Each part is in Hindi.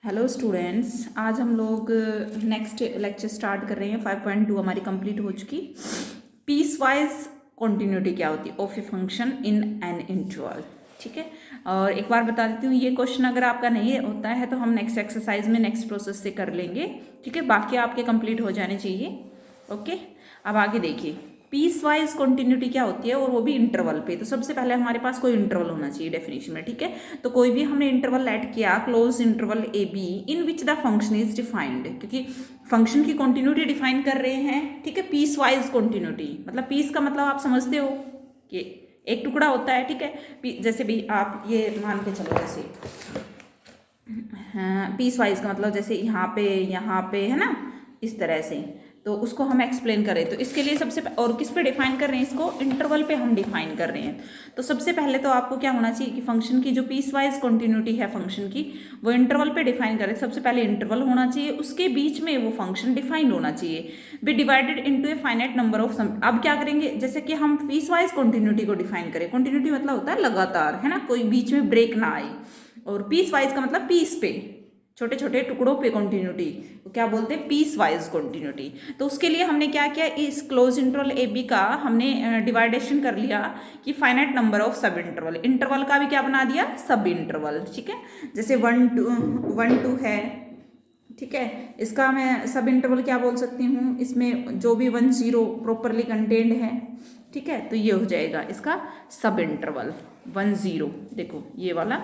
हेलो स्टूडेंट्स, आज हम लोग नेक्स्ट लेक्चर स्टार्ट कर रहे हैं। 5.2 हमारी कंप्लीट हो चुकी। पीस वाइज कॉन्टिन्यूटी क्या होती है of a function in an interval. ठीक है, और एक बार बता देती हूँ, ये क्वेश्चन अगर आपका नहीं होता है तो हम नेक्स्ट एक्सरसाइज में नेक्स्ट प्रोसेस से कर लेंगे। ठीक है, बाकी आपके कंप्लीट हो जाने चाहिए। ओके, अब आगे देखिए, पीस वाइज कॉन्टिन्यूटी क्या होती है और वो भी इंटरवल पे। तो सबसे पहले हमारे पास कोई इंटरवल होना चाहिए डेफिनेशन में। ठीक है, तो कोई भी हमने इंटरवल लेट किया, close interval A be in which the function is defined, क्योंकि फंक्शन की कॉन्टिन्यूटी डिफाइन कर रहे हैं। ठीक है, पीस वाइज कॉन्टिन्यूटी मतलब पीस का मतलब आप समझते हो कि एक टुकड़ा होता है। ठीक है, जैसे भी आप ये मान के चलो, जैसे हाँ, पीस वाइज का मतलब जैसे यहाँ पे है ना, इस तरह से। तो उसको हम एक्सप्लेन करें तो इसके लिए सबसे और किस पे डिफाइन कर रहे हैं, इसको इंटरवल पे हम डिफाइन कर रहे हैं। तो सबसे पहले तो आपको क्या होना चाहिए कि फंक्शन की जो पीस वाइज कॉन्टिन्यूटी है फंक्शन की, वो इंटरवल पे डिफाइन करें। सबसे पहले इंटरवल होना चाहिए, उसके बीच में वो फंक्शन डिफाइन होना चाहिए, be divided into a finite number of sum. अब क्या करेंगे, जैसे कि हम पीस वाइज कॉन्टिन्यूटी को डिफाइन करें। कॉन्टिन्यूटी मतलब होता है लगातार, है ना, कोई बीच में ब्रेक ना आए। और पीस वाइज का मतलब पीस पे, छोटे छोटे टुकड़ों पे कॉन्टिन्यूटी क्या बोलते हैं, पीस वाइज कॉन्टिन्यूटी। तो उसके लिए हमने क्या किया, इस क्लोज इंटरवल ए बी का हमने डिवाइडेशन कर लिया कि फाइनाइट नंबर ऑफ सब इंटरवल। इंटरवल का भी क्या बना दिया, सब इंटरवल। ठीक है, जैसे 1 2 है। ठीक है, इसका मैं सब इंटरवल क्या बोल सकती हूँ, इसमें जो भी 1 0 प्रॉपरली कंटेन्ड है। ठीक है, तो ये हो जाएगा इसका सब इंटरवल 1 0। देखो ये वाला,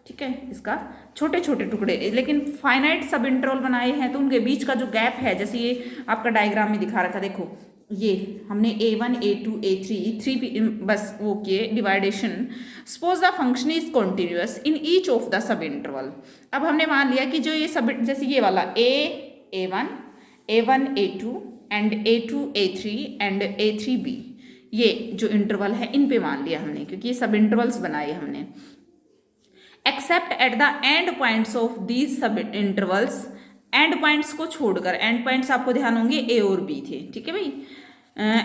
ठीक है, इसका छोटे छोटे टुकड़े, लेकिन फाइनाइट सब इंटरवल बनाए हैं तो उनके बीच का जो गैप है, जैसे ये आपका डायग्राम में दिखा रखा, देखो ये हमने A1 A2 A3 बस वो किए डिवाइडेशन। Suppose the function is continuous in each of the sub interval. अब हमने मान लिया कि जो ये सब, जैसे ये वाला A1 A1 A2 and A2 A3 and A3 B, ये जो इंटरवल है इन पे मान लिया हमने, क्योंकि ये सब इंटरवल्स बनाए हमने। Accept eight the end points of these sub intervals, and points को छोड़कर, एंड पॉइंट्स आपको ध्यान होंगे ए और बी थे। ठीक है भाई,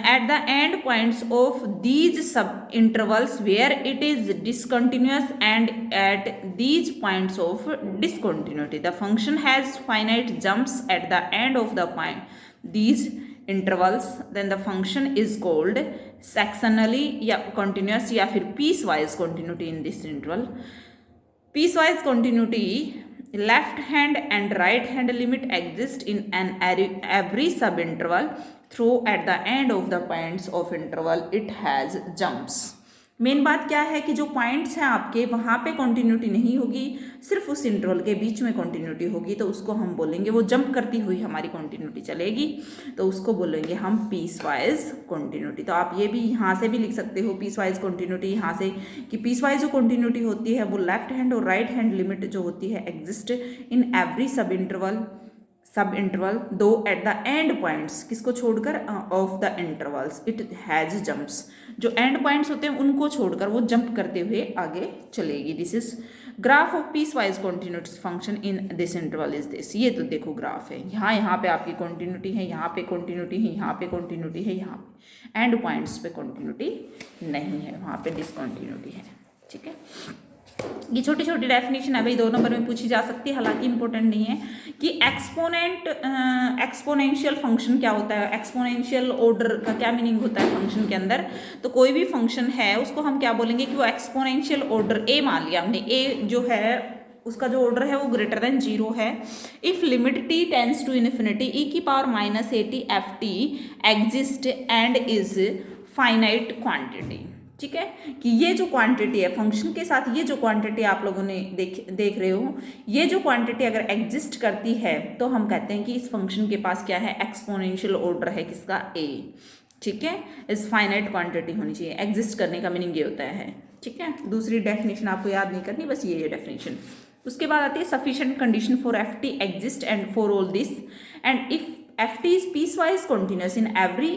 at the end points of these sub intervals where it is discontinuous and at these points of discontinuity the function has finite jumps at the end of the point these intervals, then the function is called sectionally या कॉन्टिन्यूअस या फिर piecewise continuity in this interval. Piecewise continuity, left hand and right hand limit exist in an every subinterval through at the end of the points of interval it has jumps। Main बात क्या है कि जो पॉइंट्स हैं आपके, वहाँ पे कॉन्टिन्यूटी नहीं होगी, सिर्फ उस इंटरवल के बीच में कॉन्टिन्यूटी होगी। तो उसको हम बोलेंगे, वो जंप करती हुई हमारी कॉन्टिन्यूटी चलेगी, तो उसको बोलेंगे हम पीस वाइज कॉन्टिन्यूटी। तो आप ये भी यहाँ से भी लिख सकते हो पीस वाइज कॉन्टिन्यूटी यहाँ से, कि पीस वाइज जो कॉन्टिन्यूटी होती है वो लेफ्ट हैंड और राइट हैंड लिमिट जो होती है एग्जिस्ट इन एवरी सब इंटरवल दो एट द एंड पॉइंट्स, किसको छोड़कर, of the intervals it has jumps. जो एंड पॉइंट्स होते हैं उनको छोड़कर वो जंप करते हुए आगे चलेगी। This is graph of peace wise continuity function in this interval is this. ये तो देखो ग्राफ है, यहाँ पे आपकी कॉन्टिन्यूटी है, यहाँ पे कॉन्टिन्यूटी है, यहाँ पे कॉन्टिन्यूटी है, यहाँ पे एंड पॉइंट्स पे कॉन्टिन्यूटी नहीं है, वहाँ पे डिसकॉन्टिन्यूटी है। ठीक है, ये छोटी छोटी डेफिनेशन है भाई, 2 नंबर में पूछी जा सकती है, हालांकि इंपॉर्टेंट नहीं है। कि एक्सपोनेंशियल फंक्शन क्या होता है, एक्सपोनेंशियल ऑर्डर का क्या मीनिंग होता है फंक्शन के अंदर। तो कोई भी फंक्शन है उसको हम क्या बोलेंगे कि वो एक्सपोनेंशियल ऑर्डर ए मान लिया हमने, ए जो है उसका जो ऑर्डर है वो ग्रेटर देन 0 है। If limit t tends to infinity e⁻⁻at ft exist and is finite quantity. ठीक है, कि ये जो क्वांटिटी है फंक्शन के साथ, ये जो क्वांटिटी आप लोगों ने देख रहे हो, ये जो क्वांटिटी अगर एग्जिस्ट करती है तो हम कहते हैं कि इस फंक्शन के पास क्या है, एक्सपोनेंशियल ऑर्डर है, किसका, ए। ठीक है, इस फाइनाइट क्वांटिटी होनी चाहिए, एग्जिस्ट करने का मीनिंग ये होता है। ठीक है, दूसरी डेफिनेशन आपको याद नहीं करनी, बस ये डेफिनेशन। उसके बाद आती है sufficient condition for F T exist and for all this, and if ft is piecewise continuous in every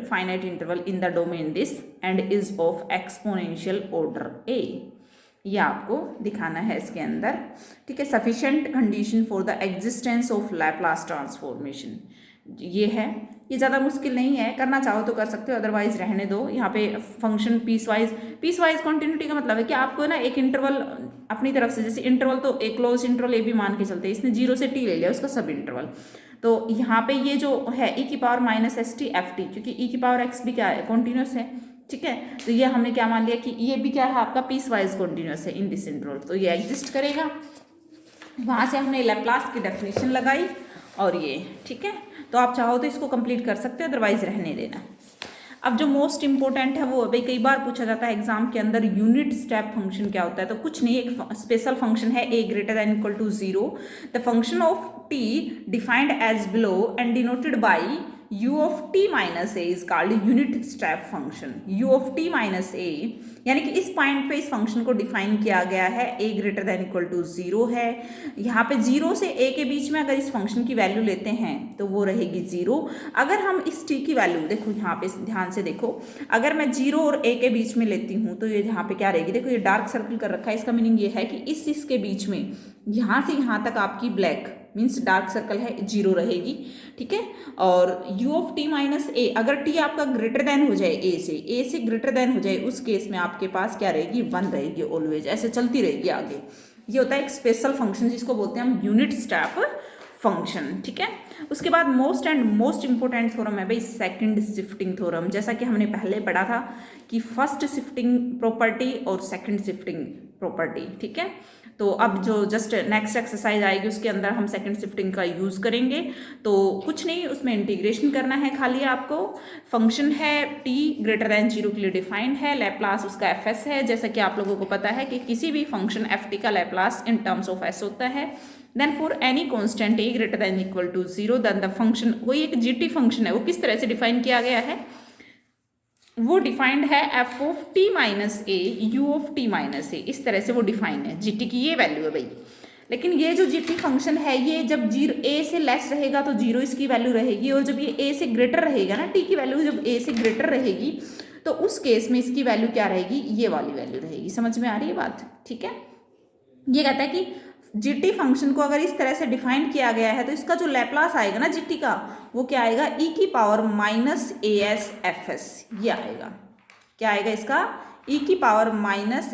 finite interval in the domain this and is of exponential order a। ये आपको दिखाना है इसके अंदर। ठीक है, sufficient condition for the existence of Laplace transformation, ये है ये ज़्यादा मुश्किल नहीं है, करना चाहो तो कर सकते हो, अदरवाइज रहने दो। यहाँ पे फंक्शन पीस वाइज कॉन्टिन्यूटी का मतलब है कि आपको ना एक इंटरवल अपनी तरफ से, जैसे इंटरवल तो एक क्लोज इंटरवल ए भी मान के चलते हैं, इसने 0 से t ले लिया उसका सब इंटरवल। तो यहाँ पे ये जो है e⁻⁻st क्योंकि e⁻x भी क्या है, कॉन्टिन्यूस है, ठीक है। तो ये हमने क्या मान लिया कि ये भी क्या है आपका पीस वाइज कॉन्टिन्यूस है इन दिस इंटरवल, तो ये एग्जिस्ट करेगा। वहाँ से हमने लैप्लास की डेफिनेशन लगाई और ये, ठीक है। तो आप चाहो तो इसको कंप्लीट कर सकते हो, अदरवाइज रहने देना। अब जो मोस्ट इंपॉर्टेंट है वो, भाई कई बार पूछा जाता है एग्जाम के अंदर, यूनिट स्टेप फंक्शन क्या होता है। तो कुछ नहीं, एक स्पेशल फंक्शन है a > 0, the function of t defined as below and denoted by u(t - a) is called unit step function. u(t - a) यानी कि इस पॉइंट पे इस फंक्शन को डिफाइन किया गया है, a > 0 है। यहाँ पे 0 से a के बीच में अगर इस फंक्शन की वैल्यू लेते हैं तो वो रहेगी 0। अगर हम इस t की वैल्यू, देखो यहाँ पे ध्यान से देखो, अगर मैं 0 और a के बीच में लेती हूँ तो ये यहाँ पे क्या रहेगी, देखो ये डार्क सर्कल कर रखा है, इसका मीनिंग ये है कि इसके बीच में यहाँ से यहाँ तक आपकी ब्लैक मीन्स डार्क सर्कल है, 0 रहेगी, ठीक है। और u(t - a) अगर t आपका ग्रेटर देन हो जाए a से ग्रेटर देन हो जाए, उस केस में आपके पास क्या रहेगी, 1 रहेगी ऑलवेज, ऐसे चलती रहेगी आगे। ये होता है एक स्पेशल फंक्शन जिसको बोलते हैं हम यूनिट स्टेप फंक्शन, ठीक है। उसके बाद मोस्ट इंपॉर्टेंट थ्योरम है भाई सेकंड शिफ्टिंग थ्योरम। जैसा कि हमने पहले पढ़ा था कि फर्स्ट शिफ्टिंग प्रॉपर्टी और सेकंड शिफ्टिंग प्रॉपर्टी, ठीक है। तो अब जो जस्ट नेक्स्ट एक्सरसाइज आएगी उसके अंदर हम सेकंड शिफ्टिंग का यूज़ करेंगे। तो कुछ नहीं, उसमें इंटीग्रेशन करना है खाली आपको। फंक्शन है t > 0 के लिए डिफाइंड है, लैप्लास उसका fs है। जैसा कि आप लोगों को पता है कि किसी भी फंक्शन ft का Laplace in terms of s होता है। Then for any constant a > 0 then the function, वही एक जीटी फंक्शन है, वो किस तरह से डिफाइन किया गया है, वो डिफाइंड है f(t - a) u(t - a), इस तरह से वो डिफाइन है। जीटी की ये वैल्यू है भाई। लेकिन ये जो जीटी फंक्शन है ये जब 0 a से लेस रहेगा तो 0 इसकी वैल्यू रहेगी, और जब ये a से ग्रेटर रहेगा ना, t की वैल्यू जब a से ग्रेटर रहेगी तो उस केस में इसकी वैल्यू क्या रहेगी, ये वाली वैल्यू रहेगी। समझ में आ रही है बात, ठीक है। ये कहता है कि जीटी फंक्शन को अगर इस तरह से डिफाइन किया गया है तो इसका जो लैप्लास आएगा ना जीटी का, वो क्या आएगा, e⁻−as(fs), ये आएगा। क्या आएगा इसका, e⁻−as(fs),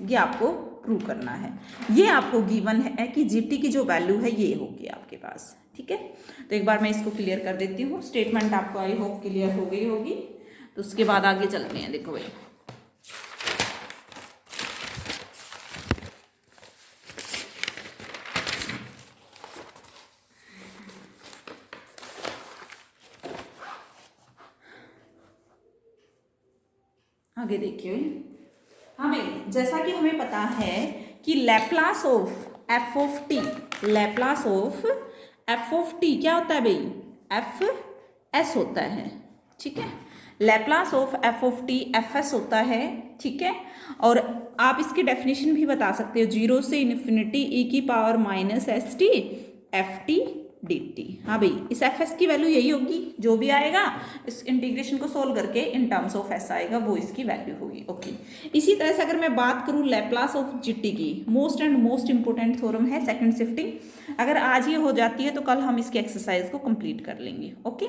ये आपको प्रूव करना है। ये आपको गिवन है कि जीटी की जो वैल्यू है ये होगी आपके पास, ठीक है। तो एक बार मैं इसको क्लियर कर देती हूँ, स्टेटमेंट आपको आई होप क्लियर हो गई होगी। तो उसके बाद आगे चलते हैं। देखो भाई, आगे देखिए। हाँ भाई, जैसा कि हमें पता है कि Laplace of f(t), Laplace of f(t) क्या होता है भाई, fs होता है, ठीक है। लैप्लास ऑफ f(t) fs होता है, ठीक है। और आप इसकी डेफिनेशन भी बता सकते हो, 0 से इन्फिनिटी e⁻−st ft dt। हाँ भाई, इस fs की वैल्यू यही होगी, जो भी आएगा इस इंटीग्रेशन को सोल्व करके इन टर्म्स ऑफ s आएगा, वो इसकी वैल्यू होगी, ओके। इसी तरह से अगर मैं बात करूँ लैप्लास ऑफ जीटी की, मोस्ट इंपोर्टेंट थ्योरम है सेकंड शिफ्टिंग। अगर आज ये हो जाती है तो कल हम इसकी एक्सरसाइज को कंप्लीट कर लेंगे, ओके।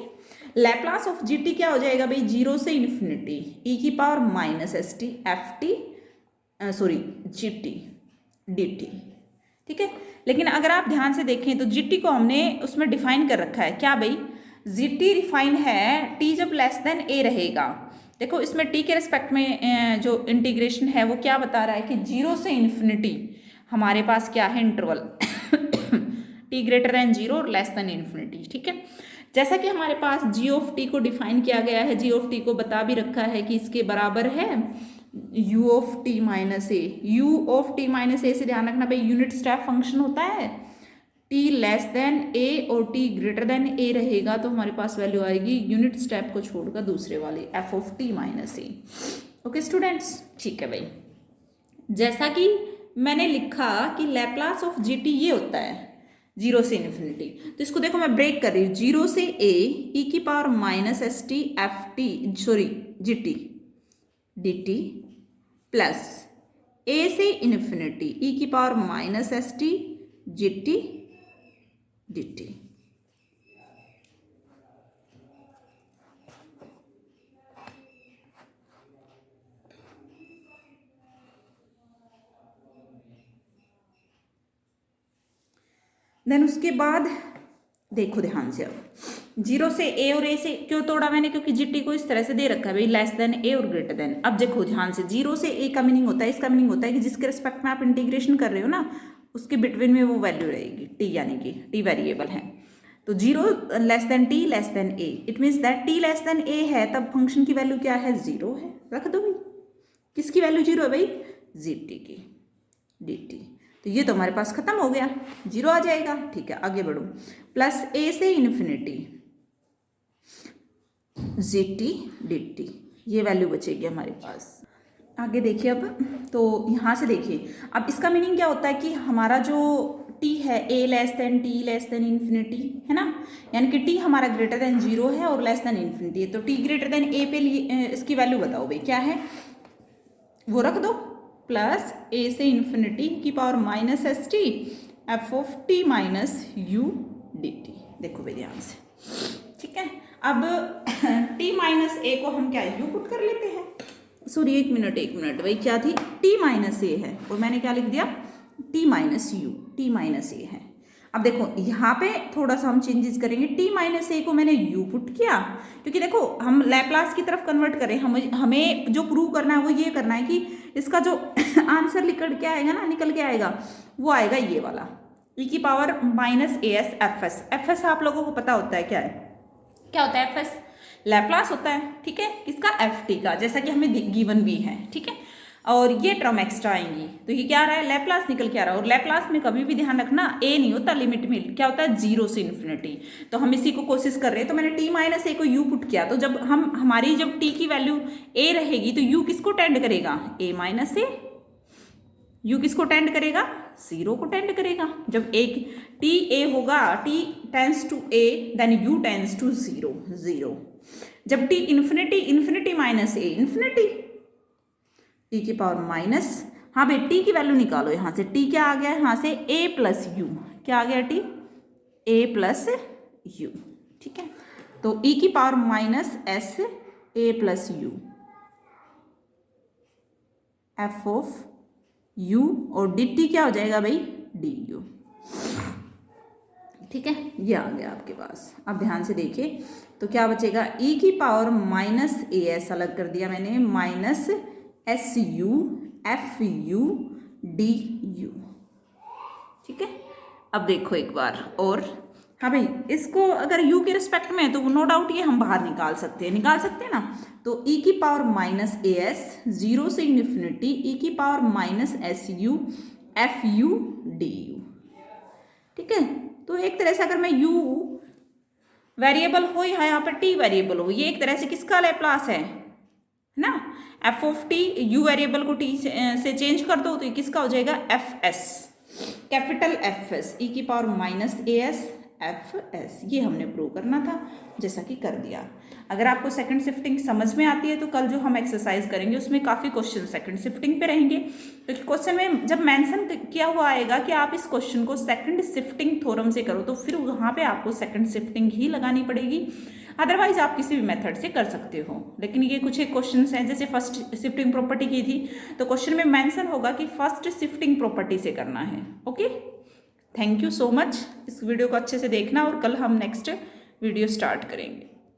लैप्लास ऑफ जीटी क्या हो जाएगा भाई, 0 से infinity e⁻−st ft gt dt, ठीक है। लेकिन अगर आप ध्यान से देखें तो जीटी को हमने उसमें डिफाइन कर रखा है, क्या भाई, जीटी डिफाइन है टी जब लेस देन ए रहेगा। देखो इसमें टी के रिस्पेक्ट में जो इंटीग्रेशन है वो क्या बता रहा है कि 0 से इन्फिनिटी हमारे पास क्या है, इंटरवल टी > 0 और लेस देन इन्फिनिटी, ठीक है। जैसा कि हमारे पास g(t) को डिफाइन किया गया है, g(t) को बता भी रखा है कि इसके बराबर है u(t - a), u(t - a) से ध्यान रखना भाई यूनिट स्टेप फंक्शन होता है, t लेस देन a और t ग्रेटर देन a रहेगा तो हमारे पास वैल्यू आएगी यूनिट स्टेप को छोड़कर दूसरे वाले f(t - a). ओके स्टूडेंट्स, ठीक है भाई। जैसा कि मैंने लिखा कि लैप्लास ऑफ जीटी ये होता है 0 से इन्फिनिटी, तो इसको देखो मैं ब्रेक कर रही हूँ, 0 से a e⁻−st ft gt dt plus a से infinity e⁻−st gt dt। Then उसके बाद देखो ध्यान से, अब 0 से ए और ए से क्यों तोड़ा मैंने, क्योंकि जीटी को इस तरह से दे रखा है भाई, लेस देन ए और ग्रेटर देन। अब देखो ध्यान से, 0 से ए का मीनिंग होता है, इसका मीनिंग होता है कि जिसके रिस्पेक्ट में आप इंटीग्रेशन कर रहे हो ना, उसके बिटवीन में वो वैल्यू रहेगी टी, यानी कि टी वेरिएबल है। तो 0 less than t less than a, it means that t less than a है, तब फंक्शन की वैल्यू क्या है, 0 है। रख दो भाई, किसकी वैल्यू 0 है भाई, जी टी की, डी टी। तो ये तो हमारे पास खत्म हो गया, 0 आ जाएगा। ठीक है, आगे बढ़ो, प्लस ए से infinity G T D T, ये वैल्यू बचेगी हमारे पास। आगे देखिए अब, तो यहाँ से देखिए, अब इसका मीनिंग क्या होता है कि हमारा जो t है, a less than t less then infinity है ना, यानी कि t हमारा ग्रेटर देन 0 है और लेस देन इन्फिनिटी है। तो t ग्रेटर देन a पे लिए इसकी वैल्यू बताओ भाई क्या है, वो रख दो, प्लस a से इन्फिनिटी की power minus S T F of T minus U D T. देखो भाई ध्यान से, ठीक है। अब t माइनस ए को हम क्या u पुट कर लेते हैं, सॉरी एक मिनट भाई, क्या थी, t माइनस ए है और मैंने क्या लिख दिया, t minus u, t minus a है। अब देखो यहाँ पे थोड़ा सा हम चेंजेस करेंगे, t माइनस ए को मैंने u पुट किया, क्योंकि देखो हम लैप्लास की तरफ कन्वर्ट करें, हमें जो प्रूव करना है वो ये करना है कि इसका जो आंसर निकल के आएगा ना, निकल के आएगा, वो आएगा ये वाला e की power minus a s f S. F S आप लोगों को पता होता है क्या है, क्या होता है एफ एस, लैप्लास होता है, ठीक है, इसका एफ टी का, जैसा कि हमें गिवन भी है, ठीक है। और ये टर्म एक्स्ट्रा आएंगी, तो ये क्या आ रहा है, लैप्लास निकल के आ रहा है। और लैप्लास में कभी भी ध्यान रखना, ए नहीं होता लिमिट में, क्या होता है 0 से इन्फिनिटी। तो हम इसी को कोशिश कर रहे हैं, तो मैंने t माइनस ए को u पुट किया, तो जब हमारी जब t की वैल्यू a रहेगी तो u किसको टेंड करेगा, a माइनस ए। u किसको टेंड करेगा, 0 को टेंड करेगा। जब एक t a होगा, t tends to a, then u tends to 0। जब t infinity, infinity minus a infinity, e की पावर माइनस, हाँ भाई t की वैल्यू निकालो, यहाँ से t क्या आ गया, यहाँ से a प्लस यू, क्या आ गया t, a प्लस यू, ठीक है। तो e की power minus S a plus U F of u, और डी टी क्या हो जाएगा भाई, डी यू, ठीक है। ये आ गया आपके पास। अब ध्यान से देखिए, तो क्या बचेगा, e की पावर माइनस ए एस, अलग कर दिया मैंने, minus S U F U D you, ठीक है। अब देखो एक बार और, हाँ भाई इसको अगर u के रिस्पेक्ट में है तो नो डाउट ये हम बाहर निकाल सकते हैं ना। तो e की पावर माइनस ए एस, 0 से इन्फिनिटी, e की power minus S U F U D you, ठीक है। तो एक तरह से अगर मैं u वेरिएबल हो या यहाँ पर t वेरिएबल हो, ये एक तरह से किसका लैप्लास है ना, f of t, u variable को t से चेंज कर दो तो ये किसका हो जाएगा, f s, capital f s, e की power minus a s f s. ये हमने प्रूव करना था, जैसा कि कर दिया। अगर आपको सेकंड शिफ्टिंग समझ में आती है तो कल जो हम एक्सरसाइज करेंगे उसमें काफ़ी क्वेश्चन सेकंड शिफ्टिंग पे रहेंगे। तो क्वेश्चन में जब मेंशन किया हुआ आएगा कि आप इस क्वेश्चन को सेकंड शिफ्टिंग थ्योरम से करो, तो फिर वहाँ पे आपको सेकंड शिफ्टिंग ही लगानी पड़ेगी, अदरवाइज आप किसी भी मेथड से कर सकते हो। लेकिन ये कुछ एक क्वेश्चन हैं, जैसे फर्स्ट शिफ्टिंग प्रॉपर्टी की थी तो क्वेश्चन में मेंशन होगा कि फर्स्ट शिफ्टिंग प्रॉपर्टी से करना है। Okay, thank you so much. इस वीडियो को अच्छे से देखना और कल हम नेक्स्ट वीडियो स्टार्ट करेंगे।